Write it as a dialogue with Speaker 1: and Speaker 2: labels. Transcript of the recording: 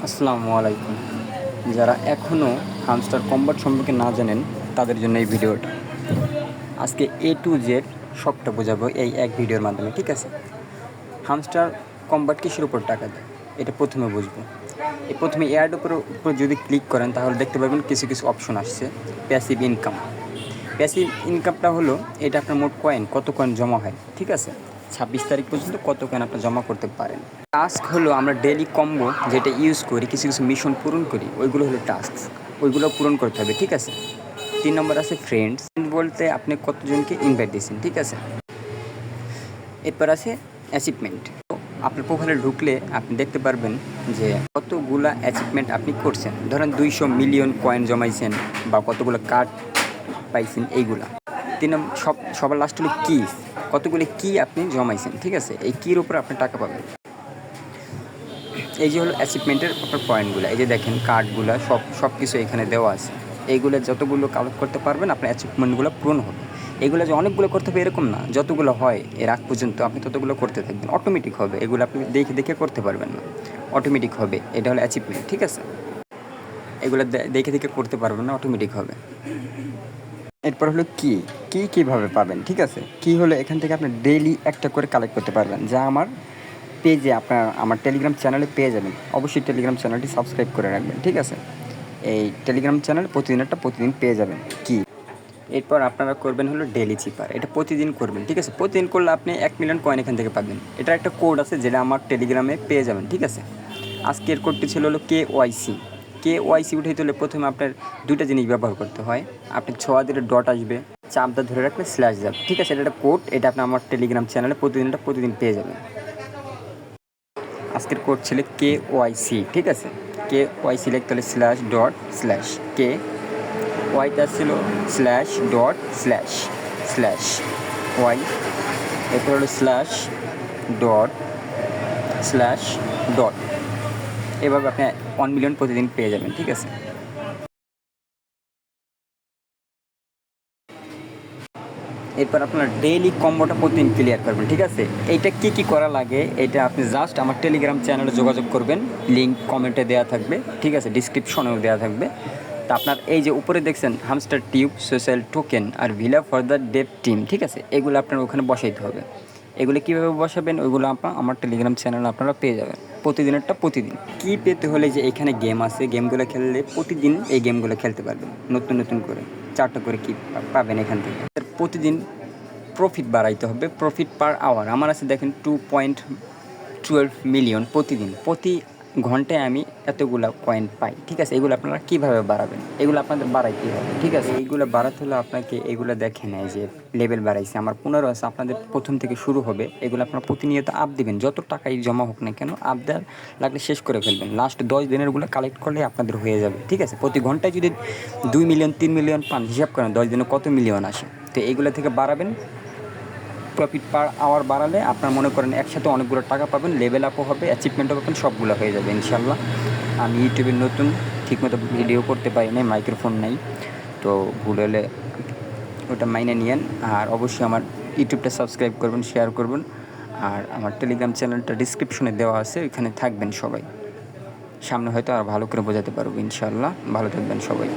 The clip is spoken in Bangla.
Speaker 1: আসসালামু আলাইকুম। যারা এখনও হামস্টার কম্বাট সম্পর্কে না জানেন তাদের জন্য এই ভিডিওটা। আজকে এ টু জেড সবটা বোঝাবো এই এক ভিডিওর মাধ্যমে, ঠিক আছে? হামস্টার কম্বাট কিসের উপর টাকা দেয় এটা প্রথমে বুঝবো। এই প্রথমে এয়ার উপর যদি ক্লিক করেন তাহলে দেখতে পাবেন কিছু কিছু অপশন আসছে। Passive income. প্যাসিভ ইনকামটা হলো এটা আপনার মোট কয়েন, কত কয়েন জমা হয়, ঠিক আছে? 26 তারিখ পর্যন্ত কত কয়েন আপনি জমা করতে পারেন। টাস্ক হলো আমরা ডেইলি কম্বো যেটা ইউজ করি, কিছু কিছু মিশন পূরণ করি, ওইগুলো হলো টাস্ক। ওইগুলো পূরণ করতে হবে, ঠিক আছে? 3 নম্বর আছে ফ্রেন্ডস। বলতে আপনি কতজনকে ইনভাইট দিয়েছেন, ঠিক আছে? এরপর আছে অ্যাচিভমেন্ট। আপনার প্রোফাইলে ঢুকলে আপনি দেখতে পারবেন যে কতগুলা অ্যাচিভমেন্ট আপনি করছেন। ধরেন 200 মিলিয়ন কয়েন জমাইছেন বা কতগুলো কার্ড পাইছেন, এইগুলা। সবার লাস্ট হলো কি, কতগুলি কি আপনি জমাইছেন, ঠিক আছে? এই কির উপর আপনি টাকা পাবেন। এই যে হলো অ্যাচিভমেন্টের আপনার পয়েন্টগুলো। এই যে দেখেন কার্ডগুলো সব কিছু এখানে দেওয়া আছে। এইগুলো যতগুলো কালেক্ট করতে পারবেন আপনার অ্যাচিভমেন্টগুলো পূরণ হবে। এগুলো যে অনেকগুলো করতে হবে এরকম না, যতগুলো হয় এর আগ পর্যন্ত আপনি ততগুলো করতে থাকবেন, অটোমেটিক হবে। এগুলো আপনি দেখে দেখে করতে পারবেন না, অটোমেটিক হবে। এটা হলো অ্যাচিভমেন্ট, ঠিক আছে? এগুলো দেখে দেখে করতে পারবেন না, অটোমেটিক হবে। এরপর হলো কীভাবে পাবেন, ঠিক আছে? কি হলো এখান থেকে আপনি ডেইলি একটা করে কালেক্ট করতে পারবেন, যা আমার পেজে আমার টেলিগ্রাম চ্যানেলে পেয়ে যাবেন। অবশ্যই টেলিগ্রাম চ্যানেলটি সাবস্ক্রাইব করে রাখবেন, ঠিক আছে? এই টেলিগ্রাম চ্যানেল প্রতিদিন পেয়ে যাবেন কি। এরপর আপনারা করবেন হলো ডেইলি চিপার। এটা প্রতিদিন করবেন, ঠিক আছে? প্রতিদিন করলে আপনি 1 মিলিয়ন কয়েন এখান থেকে পাবেন। এটার একটা কোড আছে যেটা আমার টেলিগ্রামে পেয়ে যাবেন, ঠিক আছে? আজকের কোডটি ছিল হলো KYC উঠে তুলে প্রথমে আপনার দুইটা জিনিস ব্যবহার করতে হয়। আপনি 6 দিলে ডট আসবে, চাপটা ধরে রাখলে স্ল্যাশ যাবে, ঠিক আছে? এটা একটা কোড, এটা আপনি আমার টেলিগ্রাম চ্যানেলে প্রতিদিন পেয়ে যাবেন। আজকের কোড ছিল KYC, ঠিক আছে? KYC লিখতে হলে স্ল্যাশ ডট স্ল্যাশ কে ওয়াইটা ছিল slash dot slash slash Y. এরপর হলো স্ল্যাশ ডট স্ল্যাশ ডট। এভাবে আপনি 1 মিলিয়ন প্রতিদিন পেয়ে যাবেন, ঠিক আছে? এরপর আপনার ডেইলি কম্বোটা প্রতিদিন ক্লিয়ার করবেন, ঠিক আছে? এইটা কী করা লাগে এটা আপনি জাস্ট আমার টেলিগ্রাম চ্যানেলে যোগাযোগ করবেন। লিঙ্ক কমেন্টে দেওয়া থাকবে, ঠিক আছে? ডিসক্রিপশনেও দেওয়া থাকবে। তা আপনার এই যে উপরে দেখছেন হামস্টার টিউব, সোশ্যাল টোকেন আর villa for the dev team, ঠিক আছে? এগুলো আপনার ওখানে বসাইতে হবে। এগুলো কীভাবে বসাবেন ওইগুলো আমার টেলিগ্রাম চ্যানেলে আপনারা পেয়ে যাবেন। প্রতিদিন কী পেতে হলে যে এখানে গেম আছে, গেমগুলো খেললে প্রতিদিন এই গেমগুলো খেলতে পারবেন নতুন করে। 4টা করে কি পাবেন এখান থেকে। প্রতিদিন প্রফিট বাড়াইতে হবে, প্রফিট পার আওয়ার আমার আছে দেখেন 2.12 মিলিয়ন প্রতি ঘন্টায় আমি এতগুলো কয়েন পাই, ঠিক আছে? এগুলো আপনারা কীভাবে বাড়াবেন, এগুলো আপনাদের বাড়াইতেই হবে, ঠিক আছে? এইগুলো বাড়াতে হলে আপনাকে এগুলো দেখে নেয় যে লেভেল বাড়াইছে আমার 15 আছে, আপনাদের প্রথম থেকে শুরু হবে। এগুলো আপনারা প্রতিনিয়ত আপ দিবেন, যত টাকাই জমা হোক না কেন আপ দেওয়ার লাগলে শেষ করে ফেলবেন। লাস্ট 10 দিনেরগুলো কালেক্ট করলে আপনাদের হয়ে যাবে, ঠিক আছে? প্রতি ঘন্টায় যদি 2 মিলিয়ন 3 মিলিয়ন পান, হিসাব করেন 10 দিনে কত মিলিয়ন আসে। তো এইগুলো থেকে বাড়াবেন। প্রফিট পার আওয়ার বাড়ালে আপনার মনে করেন একসাথে অনেকগুলো টাকা পাবেন, লেভেল আপও হবে, অ্যাচিভমেন্টও পাবেন, সবগুলো হয়ে যাবে ইনশাল্লাহ। আমি ইউটিউবের নতুন, ঠিকমতো ভিডিও করতে পারি নাই, মাইক্রোফোন নাই, তো ভুল হলে ওটা মাইনে নিয়েন। আর অবশ্যই আমার ইউটিউবটা সাবস্ক্রাইব করবেন, শেয়ার করবেন। আর আমার টেলিগ্রাম চ্যানেলটা ডিসক্রিপশনে দেওয়া আছে, ওইখানে থাকবেন সবাই। সামনে হয়তো আর ভালো করে বোঝাতে পারবো ইনশাল্লাহ। ভালো থাকবেন সবাই।